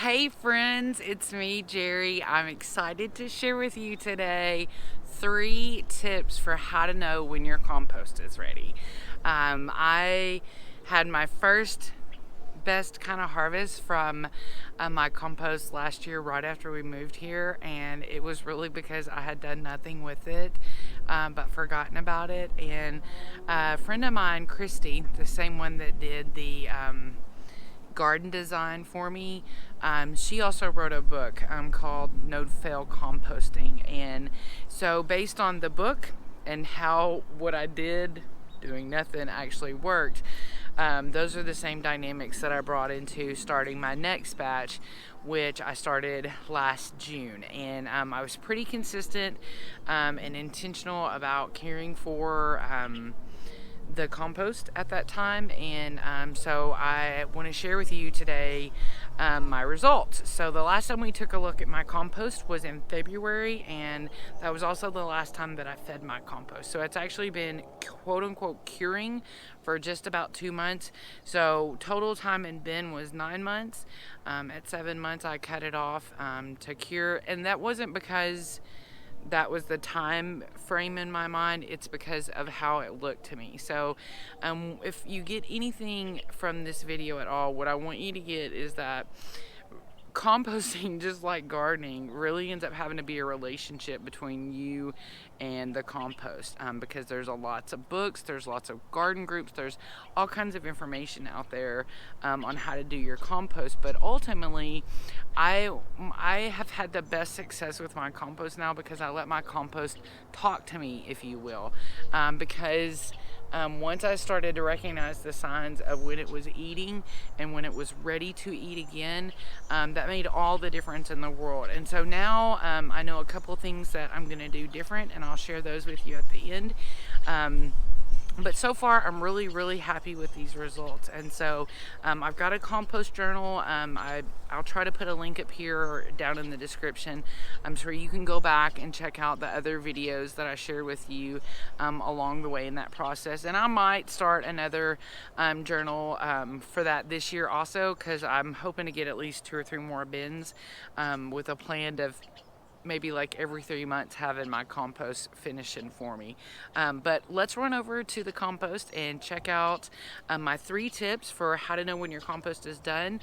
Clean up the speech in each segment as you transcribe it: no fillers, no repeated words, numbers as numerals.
Hey friends, it's me, Jerry. I'm excited to share with you today 3 tips for how to know when your compost is ready. I had my first best kind of harvest from my compost last year right after we moved here, and it was really because I had done nothing with it but forgotten about it. And a friend of mine, Christy, the same one that did the garden design for me, she also wrote a book called No Fail Composting. And so based on the book and how what I did doing nothing actually worked, those are the same dynamics that I brought into starting my next batch, which I started last June. And I was pretty consistent and intentional about caring for the compost at that time. And so I want to share with you today my results. So the last time we took a look at my compost was in February, and that was also the last time that I fed my compost. So it's actually been quote unquote curing for just about 2 months. So total time in bin was 9 months. At 7 months I cut it off to cure, and that wasn't because that was the time frame in my mind. It's because of how it looked to me. So if you get anything from this video at all, what I want you to get is that composting, just like gardening, really ends up having to be a relationship between you and the compost, because there's lots of books, there's lots of garden groups, there's all kinds of information out there on how to do your compost. But ultimately, I have had the best success with my compost now because I let my compost talk to me, if you will, because once I started to recognize the signs of when it was eating and when it was ready to eat again, that made all the difference in the world. And so now I know a couple things that I'm going to do different, and I'll share those with you at the end. But so far, I'm really happy with these results. And so I've got a compost journal. I'll try to put a link up here or down in the description. I'm sure you can go back and check out the other videos that I shared with you along the way in that process. And I might start another journal for that this year also, because I'm hoping to get at least 2 or 3 more bins with a plan of maybe like every 3 months having my compost finishing for me. But let's run over to the compost and check out my 3 tips for how to know when your compost is done.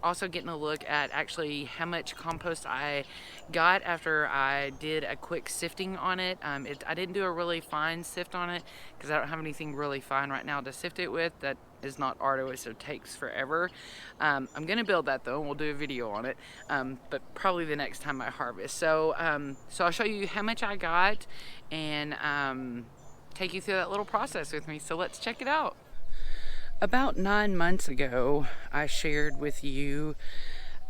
Also getting a look at actually how much compost I got after I did a quick sifting on it. I didn't do a really fine sift on it because I don't have anything really fine right now to sift it with. That is not arduous, so it takes forever. I'm gonna build that though, and we'll do a video on it, but probably the next time I harvest. So I'll show you how much I got and take you through that little process with me. So let's check it out. About 9 months ago, I shared with you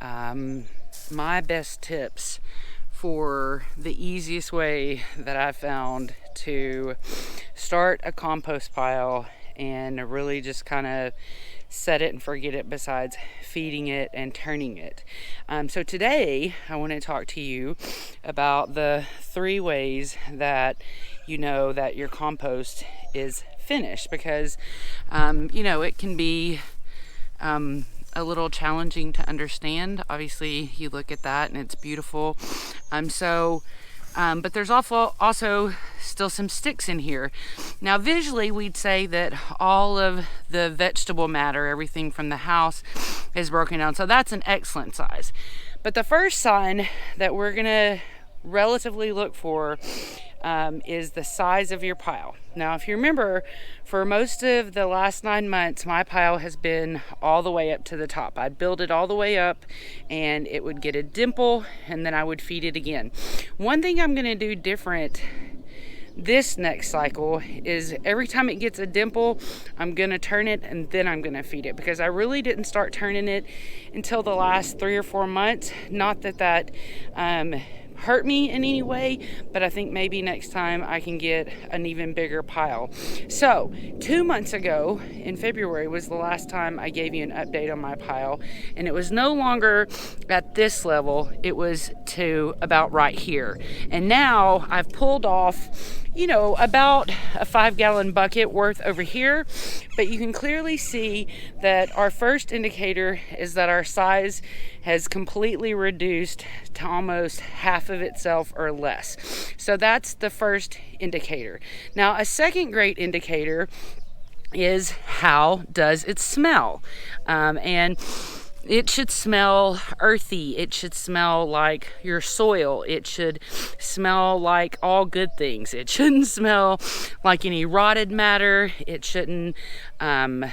my best tips for the easiest way that I found to start a compost pile and really just kind of set it and forget it, besides feeding it and turning it. So today I want to talk to you about the 3 ways that you know that your compost is finished, because it can be a little challenging to understand. Obviously you look at that and it's beautiful, but there's also still some sticks in here. Now visually we'd say that all of the vegetable matter, everything from the house, is broken down, so that's an excellent size. But the first sign that we're gonna relatively look for is the size of your pile. Now if you remember, for most of the last 9 months my pile has been all the way up to the top. I'd build it all the way up and it would get a dimple, and then I would feed it again. One thing I'm going to do different this next cycle is every time it gets a dimple, I'm going to turn it and then I'm going to feed it, because I really didn't start turning it until the last 3 or 4 months. Not that hurt me in any way, but I think maybe next time I can get an even bigger pile. So 2 months ago in February was the last time I gave you an update on my pile, and it was no longer at this level, it was to about right here. And now I've pulled off about a 5-gallon bucket worth over here. But you can clearly see that our first indicator is that our size has completely reduced to almost half of itself or less. So that's the first indicator. Now, a second great indicator is how does it smell? And it should smell earthy. It should smell like your soil. It should smell like all good things. It shouldn't smell like any rotted matter. It shouldn't have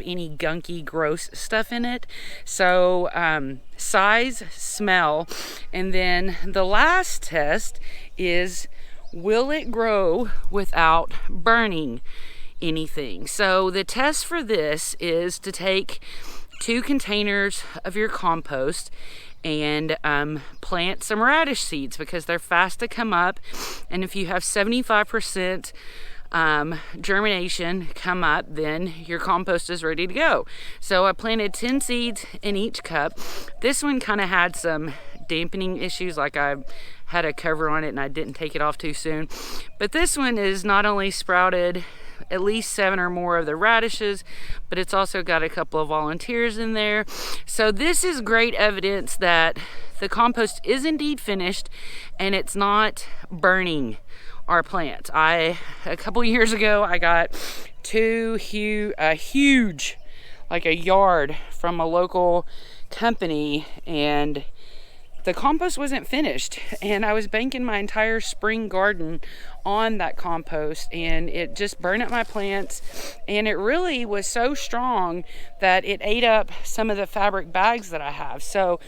any gunky, gross stuff in it. So size, smell, and then the last test is, will it grow without burning anything? So the test for this is to take 2 containers of your compost and plant some radish seeds, because they're fast to come up, and if you have 75% germination come up, then your compost is ready to go. So I planted 10 seeds in each cup. This one kind of had some dampening issues, like I had a cover on it and I didn't take it off too soon, but this one is not only sprouted at least 7 or more of the radishes, but it's also got a couple of volunteers in there. So this is great evidence that the compost is indeed finished and it's not burning our plants. A couple years ago, I got a huge, like a yard from a local company, and the compost wasn't finished, and I was banking my entire spring garden on that compost, and it just burned up my plants, and it really was so strong that it ate up some of the fabric bags that I have. So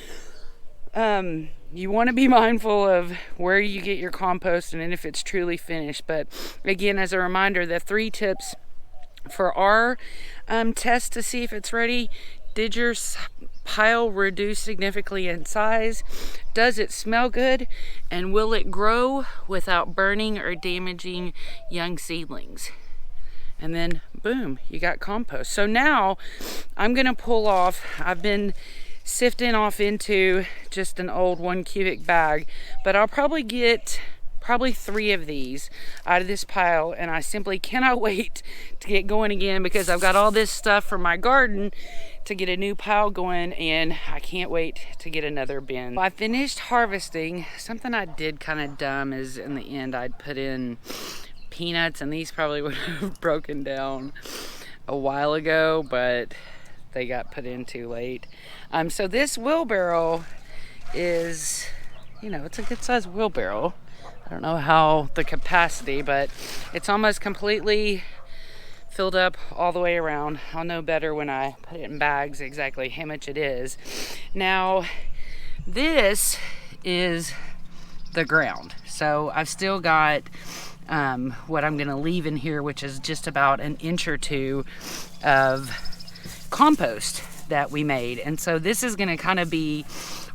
you want to be mindful of where you get your compost and if it's truly finished. But again, as a reminder, the 3 tips for our test to see if it's ready: did your pile reduce significantly in size? Does it smell good? And will it grow without burning or damaging young seedlings? And then boom, you got compost. So now I'm gonna pull off, I've been sifting off into just an old 1 cubic bag, but I'll probably get 3 of these out of this pile, and I simply cannot wait to get going again, because I've got all this stuff from my garden to get a new pile going, and I can't wait to get another bin. I finished harvesting. Something I did kind of dumb is in the end I'd put in peanuts, and these probably would have broken down a while ago, but they got put in too late. So this wheelbarrow is, it's a good sized wheelbarrow. I don't know how the capacity, but it's almost completely filled up all the way around. I'll know better when I put it in bags exactly how much it is. Now, this is the ground. So I've still got what I'm gonna leave in here, which is just about an inch or 2 of compost that we made. And so this is gonna kind of be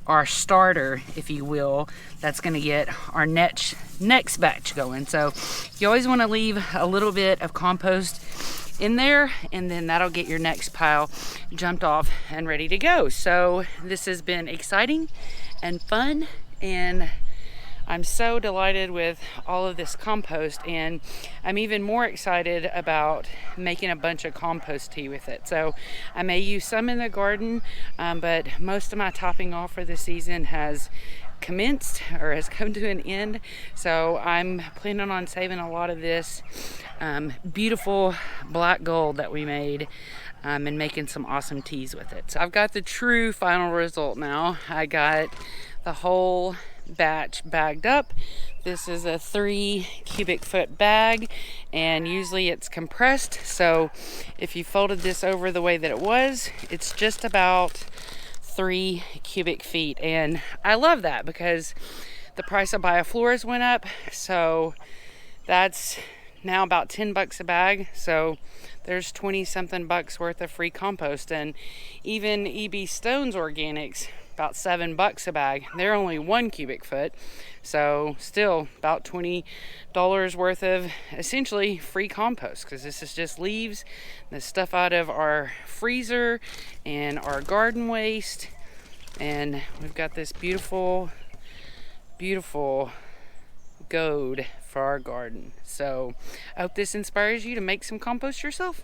our starter, if you will, that's gonna get our next batch going. So you always wanna leave a little bit of compost in there, and then that'll get your next pile jumped off and ready to go. So this has been exciting and fun, and I'm so delighted with all of this compost, and I'm even more excited about making a bunch of compost tea with it. So I may use some in the garden, but most of my topping off for the season has commenced or has come to an end. So I'm planning on saving a lot of this beautiful black gold that we made and making some awesome teas with it. So I've got the true final result now. I got the whole batch bagged up. This is a 3 cubic foot bag, and usually it's compressed. So if you folded this over the way that it was, it's just about 3 cubic feet. And I love that because the price of bioflores went up. So that's now about $10 a bag. So there's 20 something bucks worth of free compost. And even EB Stone's Organics, about $7 a bag. They're only 1 cubic foot, so still about $20 worth of essentially free compost, because this is just leaves, the stuff out of our freezer and our garden waste. And we've got this beautiful gold for our garden. So I hope this inspires you to make some compost yourself.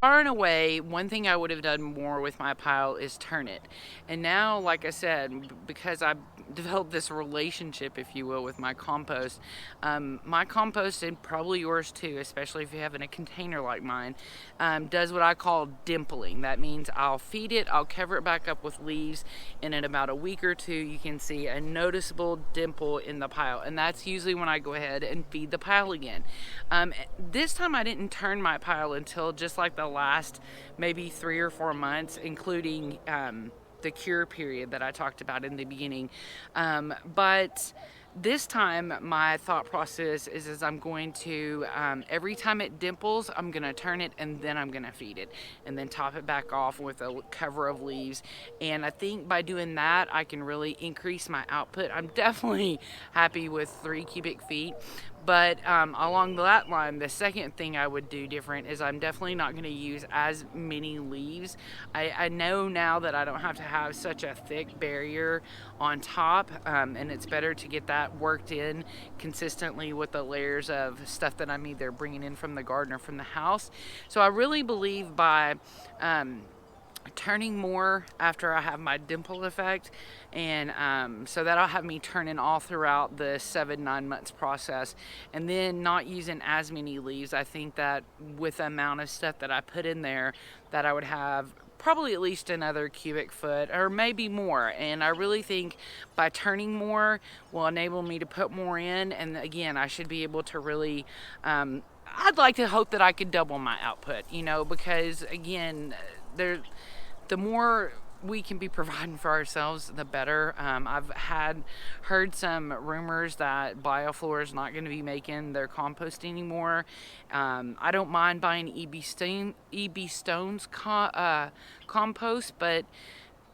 Far and away, one thing I would have done more with my pile is turn it. And now, like I said, because I've developed this relationship, if you will, with my compost, and probably yours too, especially if you have in a container like mine, does what I call dimpling. That means I'll feed it, I'll cover it back up with leaves, and in about a week or two, you can see a noticeable dimple in the pile. And that's usually when I go ahead and feed the pile again. This time I didn't turn my pile until just like the last maybe 3 or 4 months, including the cure period that I talked about in the beginning. But this time my thought process is I'm going to every time it dimples, I'm going to turn it and then I'm going to feed it and then top it back off with a cover of leaves. And I think by doing that I can really increase my output. I'm definitely happy with 3 cubic feet. But along that line, the second thing I would do different is I'm definitely not going to use as many leaves. I know now that I don't have to have such a thick barrier on top, and it's better to get that worked in consistently with the layers of stuff that I'm either bringing in from the garden or from the house. So I really believe by turning more after I have my dimple effect, and so that'll have me turning all throughout the 7-9 months process, and then not using as many leaves. I think that with the amount of stuff that I put in there, that I would have probably at least another cubic foot or maybe more. And I really think by turning more will enable me to put more in, and again I should be able to really I'd like to hope that I could double my output, because again, the more we can be providing for ourselves, the better. I've heard some rumors that Bioflora is not going to be making their compost anymore. I don't mind buying EB Stone's compost, but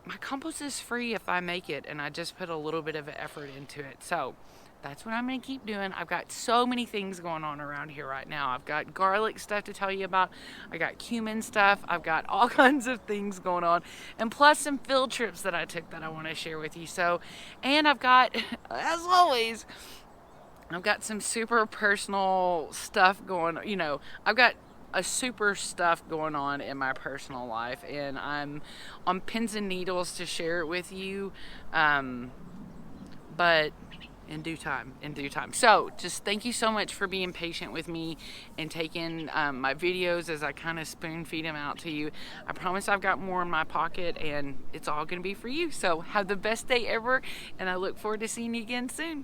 my compost is free if I make it, and I just put a little bit of effort into it. So that's what I'm going to keep doing. I've got so many things going on around here right now. I've got garlic stuff to tell you about. I got cumin stuff. I've got all kinds of things going on. And plus some field trips that I took that I want to share with you. So, and I've got, as always, I've got some super personal stuff going on. I've got a super stuff going on in my personal life, and I'm on pins and needles to share it with you. But in due time. So just thank you so much for being patient with me and taking my videos as I kind of spoon feed them out to you. I promise I've got more in my pocket, and it's all going to be for you. So have the best day ever, and I look forward to seeing you again soon.